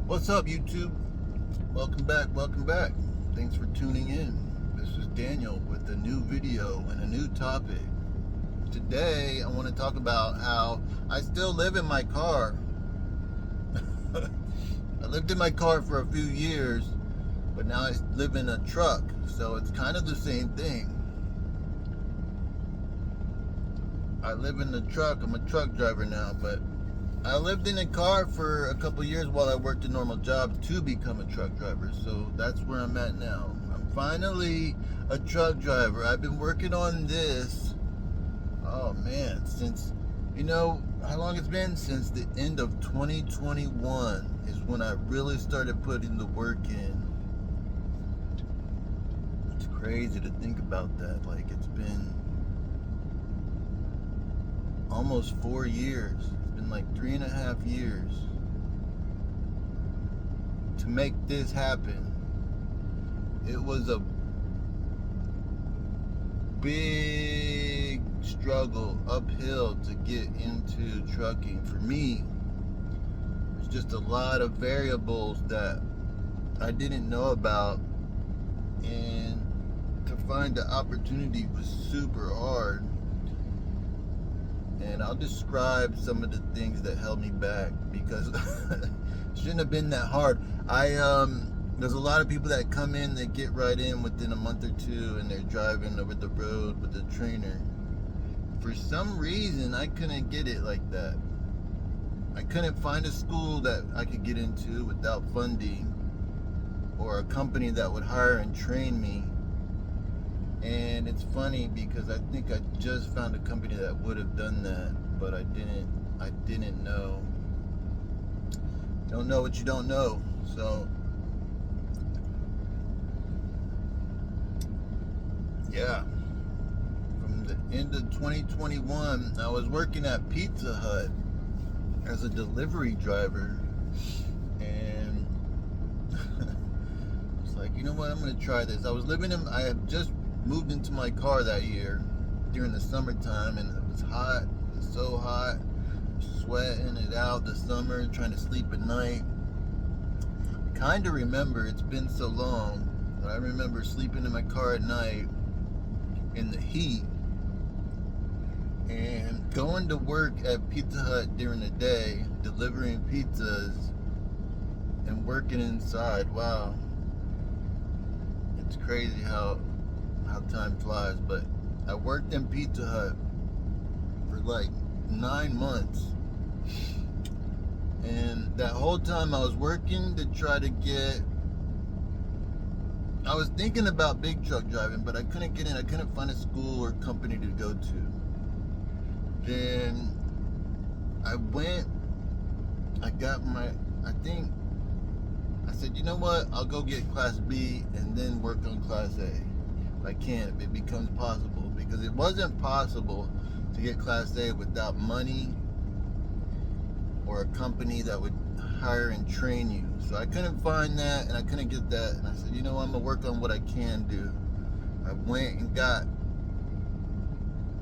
What's up, YouTube? Welcome back, welcome back. Thanks for tuning in. This is Daniel with a new video and a new topic. Today, I want to talk about how I still live in my car. I lived in my car for a few years, but now I live in a truck, so it's kind of the same thing. I live in the truck, I'm a truck driver now, but I lived in a car for a couple years while I worked a normal job to become a truck driver. So that's where I'm at now. I'm finally a truck driver. I've been working on this, oh man, since, how long it's been? Since the end of 2021 is when I really started putting the work in. It's crazy to think about that. Like, it's been almost 4 years. It's been like 3.5 years to make this happen. It was a big struggle uphill to get into trucking. For me, there's just a lot of variables that I didn't know about, and to find the opportunity was super hard. And I'll describe some of the things that held me back, because it shouldn't have been that hard. There's a lot of people that come in, they get right in within a month or two, and they're driving over the road with a trainer. For some reason, I couldn't get it like that. I couldn't find a school that I could get into without funding, or a company that would hire and train me. And it's funny because I think I just found a company that would have done that, but I didn't know. You don't know what you don't know. So yeah, from the end of 2021, I was working at Pizza Hut as a delivery driver, and it's like, you know what, I'm gonna try this. I had just moved into my car that year during the summertime, and it was hot. It was so hot, sweating it out the summer, trying to sleep at night. I kind of remember, it's been so long, but I remember sleeping in my car at night in the heat and going to work at Pizza Hut during the day, delivering pizzas and working inside. Wow, it's crazy how time flies. But I worked in Pizza Hut for like 9 months, and that whole time I was working to try to I was thinking about big truck driving, but I couldn't get in. I couldn't find a school or company to go to. Then I got I said, you know what, I'll go get Class B and then work on Class A. I can't, if it becomes possible, because it wasn't possible to get Class A without money or a company that would hire and train you. So I couldn't find that, and I couldn't get that, and I said, you know what, I'm gonna work on what I can do. I went and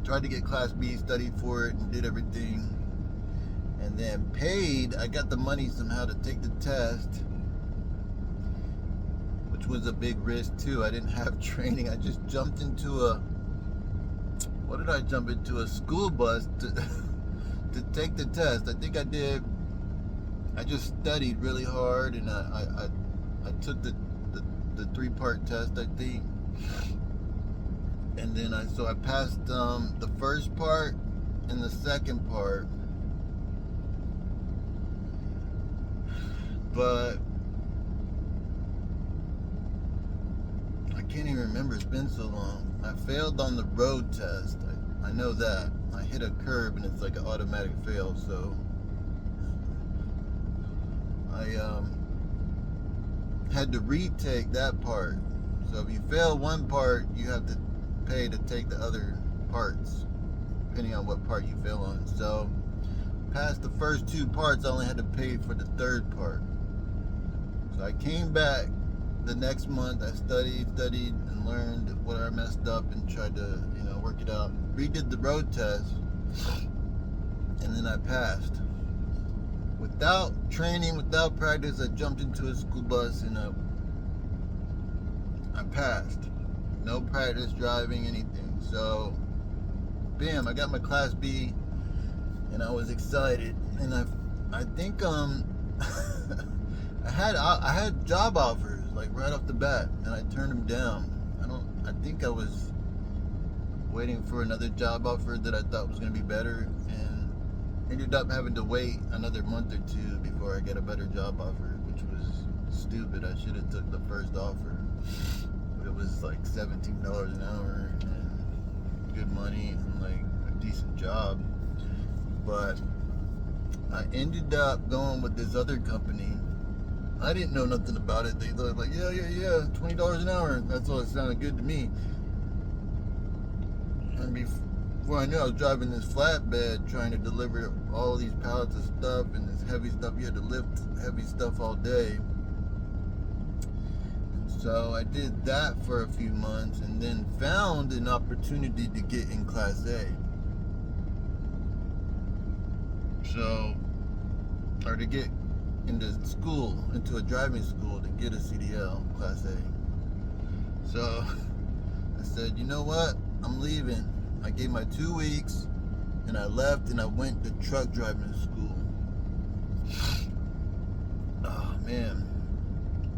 tried to get Class B, studied for it, and did everything, and then I got the money somehow to take the test, which was a big risk too. I didn't have training. I just jumped into a school bus to take the test. I just studied really hard, and I took the 3-part test, I think. And then I passed the first part and the second part. But I can't even remember, it's been so long. I failed on the road test. I know that. I hit a curb and it's like an automatic fail, so I had to retake that part. So if you fail one part, you have to pay to take the other parts, depending on what part you fail on. So past the first 2 parts, I only had to pay for the 3rd part. So I came back the next month. I studied and learned what I messed up and tried to, work it out. Redid the road test, and then I passed without training, without practice, I jumped into a school bus and I passed. No practice driving, anything. So, bam, I got my Class B, and I was excited. And I think I had job offers like right off the bat, and I turned them down. I think I was waiting for another job offer that I thought was going to be better, and ended up having to wait another month or two before I get a better job offer, which was stupid. I should have took the first offer. But it was like $17 an hour and good money and like a decent job. But I ended up going with this other company. I didn't know nothing about it. They were like, yeah, $20 an hour. That's all it sounded good to me. And before I knew, I was driving this flatbed trying to deliver all these pallets of stuff and this heavy stuff. You had to lift heavy stuff all day. So I did that for a few months and then found an opportunity to get in Class A. Or to get into school, into a driving school to get a CDL, Class A. So I said, you know what? I'm leaving. I gave my 2 weeks and I left and I went to truck driving school. Oh man.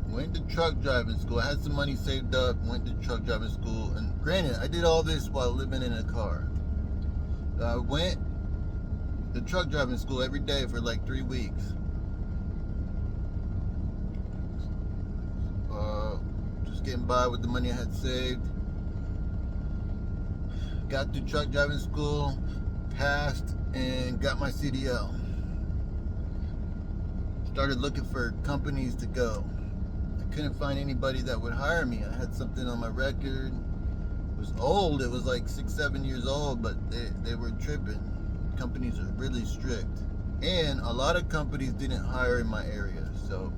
Went to truck driving school. I had some money saved up, went to truck driving school, and granted, I did all this while living in a car. I went to truck driving school every day for like 3 weeks. Just getting by with the money I had saved. Got through truck driving school, passed, and got my CDL. Started looking for companies to go. I couldn't find anybody that would hire me. I had something on my record. It was old. It was like 6-7 years old, but they were tripping. Companies are really strict. And a lot of companies didn't hire in my area. So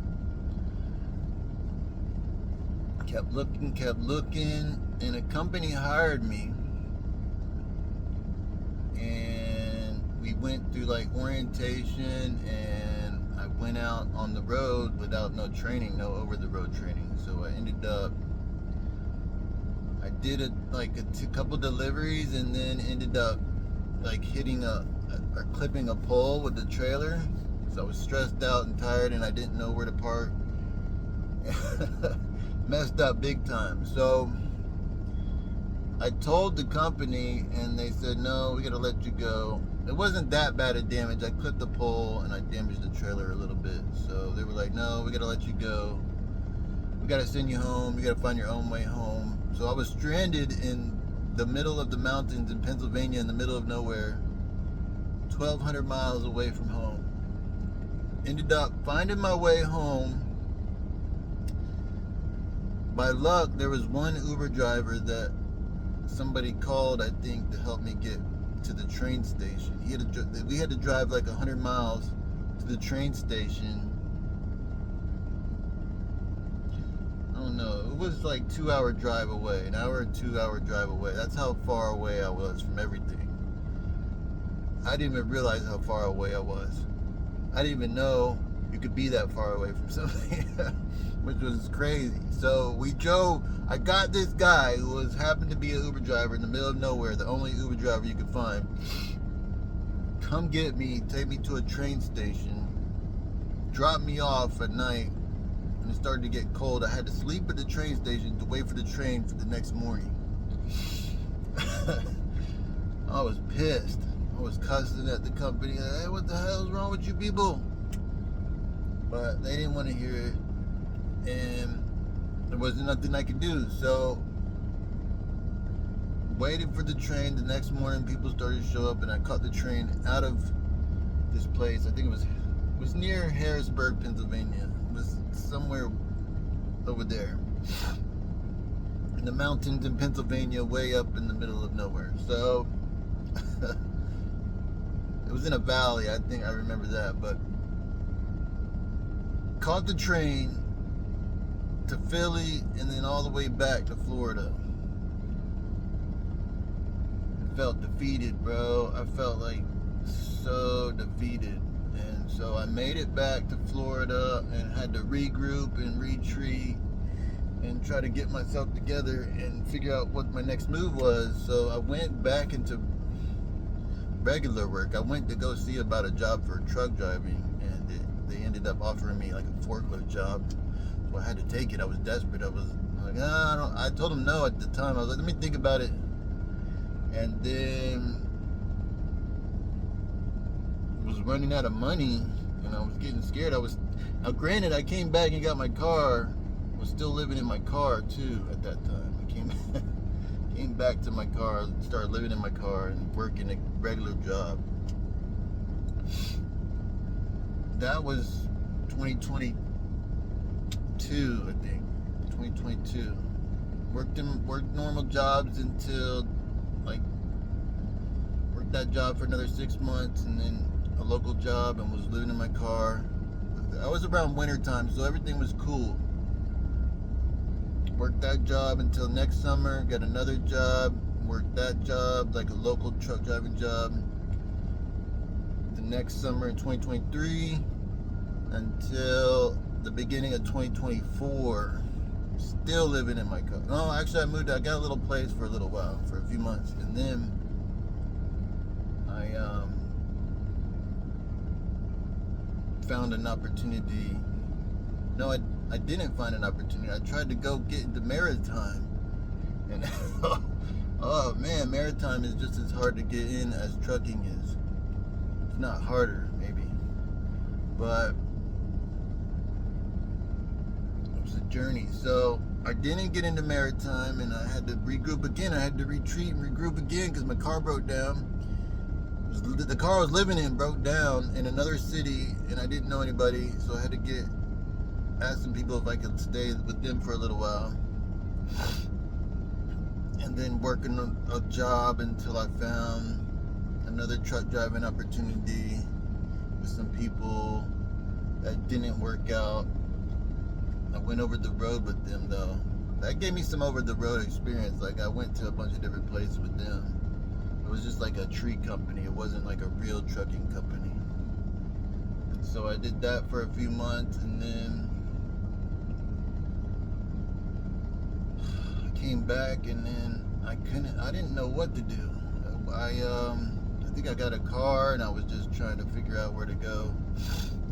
kept looking, and a company hired me. And we went through like orientation, and I went out on the road without no training, no over-the-road training. So I ended up, I did a couple deliveries, and then ended up like hitting or clipping a pole with the trailer. So I was stressed out and tired, and I didn't know where to park. Messed up big time. So I told the company, and they said, no, we gotta let you go. It wasn't that bad of damage. I clipped the pole and I damaged the trailer a little bit. So they were like, no, we gotta let you go. We gotta send you home. You gotta find your own way home. So I was stranded in the middle of the mountains in Pennsylvania, in the middle of nowhere, 1,200 miles away from home. Ended up finding my way home. By luck, there was one Uber driver that somebody called, I think, to help me get to the train station. We had to drive like 100 miles to the train station. I don't know. It was like 2-hour drive away, an hour or 2-hour drive away. That's how far away I was from everything. I didn't even realize how far away I was. I didn't even know you could be that far away from something, which was crazy. So we drove. I got this guy who happened to be an Uber driver in the middle of nowhere, the only Uber driver you could find. Come get me, take me to a train station, drop me off at night, and it started to get cold. I had to sleep at the train station to wait for the train for the next morning. I was pissed. I was cussing at the company. Hey, what the hell is wrong with you people? But they didn't want to hear it, and there wasn't nothing I could do. So waited for the train. The next morning, people started to show up, and I caught the train out of this place. I think it was near Harrisburg, Pennsylvania. It was somewhere over there in the mountains in Pennsylvania, way up in the middle of nowhere. So it was in a valley. I think I remember that, but caught the train to Philly and then all the way back to Florida. I felt defeated, bro. I felt like so defeated. And So I made it back to Florida and had to regroup and retreat and try to get myself together and figure out what my next move was. So I went back into regular work. I went to go see about a job for truck driving, and they ended up offering me like a forklift job. So I had to take it. I was desperate. I was like, I told them no at the time. I was like, let me think about it. And then I was running out of money, and I was getting scared. Now granted, I came back and got my car. I was still living in my car too at that time. I came back to my car, started living in my car and working a regular job. That was 2022, I think. 2022. Worked normal jobs until worked that job for another 6 months, and then a local job, and was living in my car. I was around winter time, so everything was cool. Worked that job until next summer, got another job, worked that job, like a local truck driving job, the next summer in 2023 until the beginning of 2024. Still living in my car. No, actually I got a little place for a little while, for a few months, and then I found an opportunity. No, I didn't find an opportunity. I tried to go get into maritime, and oh man, maritime is just as hard to get in as trucking is. It's not harder, maybe, but it was a journey. So I didn't get into maritime, and I had to regroup again. I had to retreat and regroup again because my car broke down. The car I was living in broke down in another city, and I didn't know anybody, so I had to ask some people if I could stay with them for a little while, and then working a job until I found another truck driving opportunity with some people that didn't work out. I went over the road with them though. That gave me some over the road experience. Like, I went to a bunch of different places with them. It was just like a tree company. It wasn't like a real trucking company. And so I did that for a few months, and then I came back, and then I didn't know what to do. I think I got a car, and I was just trying to figure out where to go.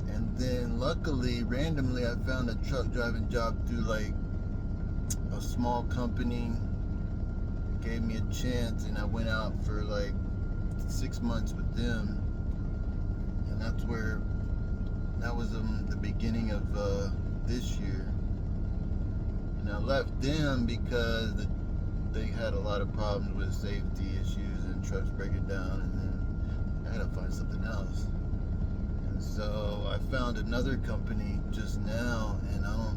And then luckily, randomly, I found a truck driving job through like a small company. It gave me a chance, and I went out for like 6 months with them. And that was the beginning of this year. And I left them because they had a lot of problems with safety issues and trucks breaking down, and then I had to find something else. And so I found another company just now, and I don't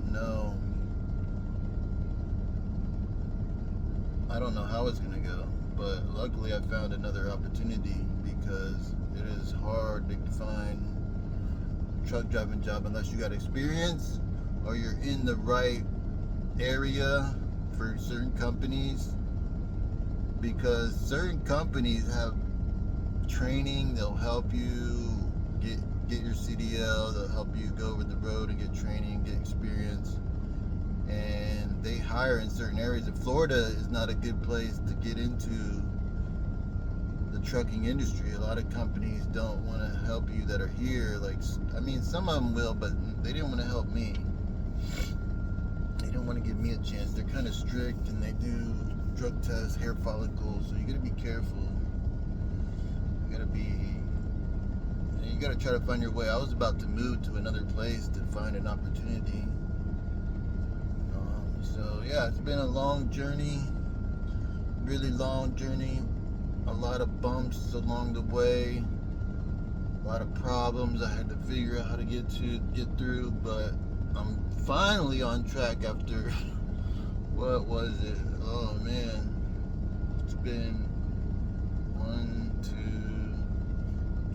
know how it's gonna go, but luckily I found another opportunity, because it is hard to find a truck driving job unless you got experience or you're in the right area for certain companies, because certain companies have training. They'll help you get your CDL, they'll help you go over the road and get training, get experience, and they hire in certain areas. And Florida is not a good place to get into the trucking industry. A lot of companies don't want to help you that are here. Like, I mean, some of them will, but they didn't want to help me. They don't want to give me a chance. They're kind of strict, and they do drug tests, hair follicles, so you gotta be careful. You gotta try to find your way. I was about to move to another place to find an opportunity. So yeah, it's been a long journey, really long journey. A lot of bumps along the way, a lot of problems I had to figure out how to get through, but I'm finally on track after what was it? Oh man, it's been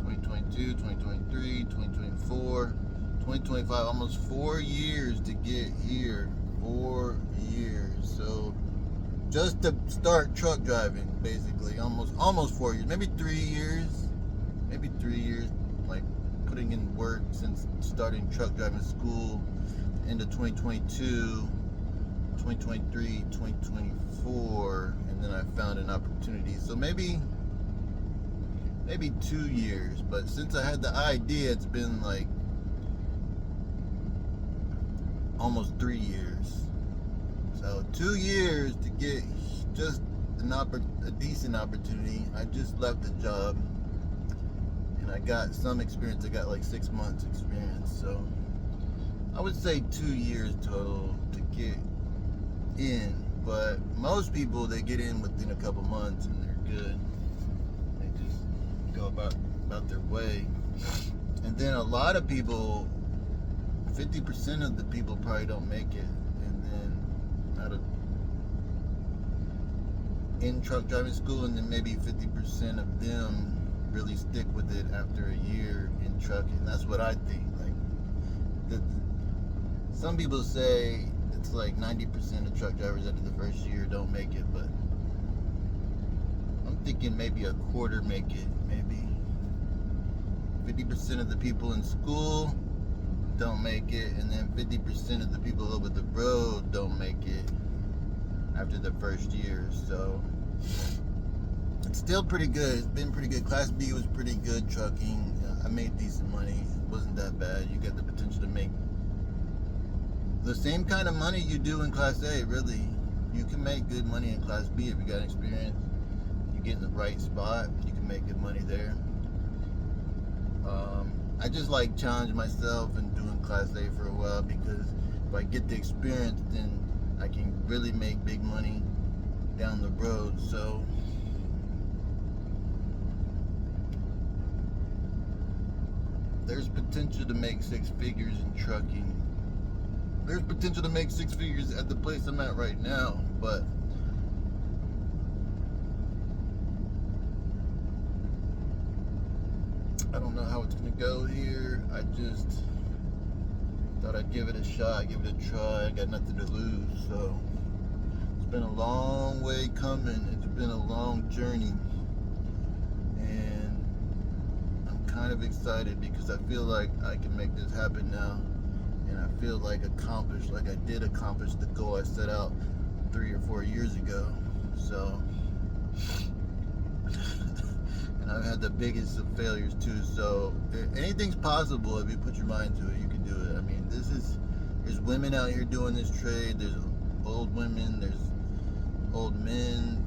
2022, 2023, 2024, 2025, almost 4 years to get here. 4 years. So just to start truck driving, basically, almost 4 years, maybe 3 years, like putting in work since starting truck driving school, end of 2022, 2023, 2024, and then I found an opportunity. So maybe 2 years, but since I had the idea, it's been like almost 3 years. So 2 years to get just a decent opportunity. I just left the job and I got some experience. I got like 6 months experience. So I would say 2 years total to get in. But most people, they get in within a couple months and they're good. They just go about their way. And then a lot of people, 50% of the people probably don't make it. And then in truck driving school, and then maybe 50% of them really stick with it after a year in trucking. That's what I think. Like, some people say it's like 90% of truck drivers after the first year don't make it, but I'm thinking maybe a quarter make it. Maybe 50% of the people in school don't make it, and then 50% of the people over the road don't make it after the first year. So it's still pretty good. It's been pretty good. Class B was pretty good trucking. I made decent money. It wasn't that bad. You got the potential to make the same kind of money you do in Class A, really. You can make good money in Class B if you got experience. You get in the right spot, you can make good money there. I just like challenge myself and doing Class A for a while, because if I get the experience, then I can really make big money down the road. So there's potential to make 6 figures in trucking. There's potential to make 6 figures at the place I'm at right now, but I don't know how it's gonna go here. I just thought I'd give it a shot, give it a try. I got nothing to lose. So it's been a long way coming. It's been a long journey, and I'm kind of excited because I feel like I can make this happen now. And I feel like I did accomplish the goal I set out 3 or 4 years ago. So, and I've had the biggest of failures too. So anything's possible if you put your mind to it. You can do it. I mean, there's women out here doing this trade. There's old women. There's old men.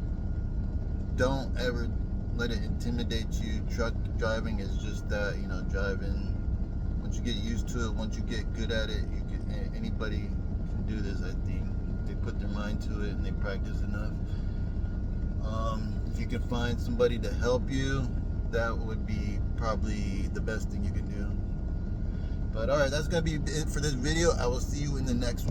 Don't ever let it intimidate you. Truck driving is just that, driving. Once you get used to it, once you get good at it, anybody can do this, I think. They put their mind to it and they practice enough. If you can find somebody to help you, that would be probably the best thing you can do. But alright, that's going to be it for this video. I will see you in the next one.